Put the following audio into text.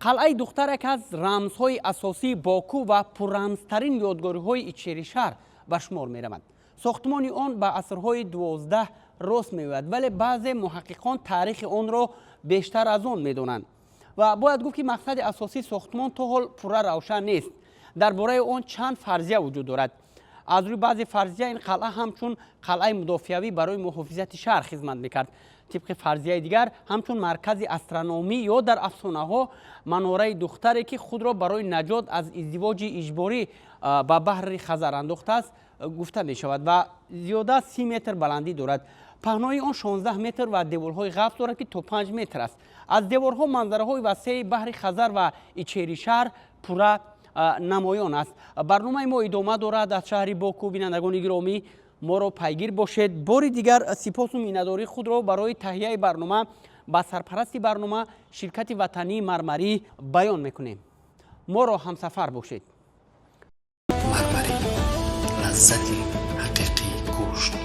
қалъаи Духтар яке аз рамзҳои асосии Боку ва пуррамзтарин ёдгориҳои Ичери шаҳр ба шумор меравад. сохтмони он ба асрҳои 12 рост меояд, вале баъзе муҳаққиқон таърихи онро бештар аз он медонанд ва бояд гуфт ки мақсади асосии сохтмон то ҳол пурра равшан нест. дар бораи он чанд фарзия вуҷуд дорад. аз рӯи баъзе фарзия ин қалъа ҳамчун қалъаи мудофиавӣ барои муҳофизати шаҳр хизмат мекард. тибқи фарзияи дигар ҳамчун маркази астрономӣ ё дар афсонаҳо манораи духтаре ки худро барои наҷот аз издивоҷи иҷборӣ ба баҳри Хазар андохтааст гуфта мешавад ва зиёда 30 метр баландӣ дорад. паҳнои он 16 метр ва деворҳои ғафс дорад ки то 5 метр аст. аз деворҳо манзараҳои васеи баҳри Хазар ва Ичери шаҳр пурра намоён аст. барномаи мо идома дорад. аз шаҳри Боку бинандагони гиромӣ моро пайгир бошед. бори дигар сипосу миннатдории худро барои таҳияи барнома ба сарпарасти барнома ширкати ватании мармарӣ баён мекунем. моро ҳамсафар бошед. мармарӣ лаззати ҳақиқии гӯшт.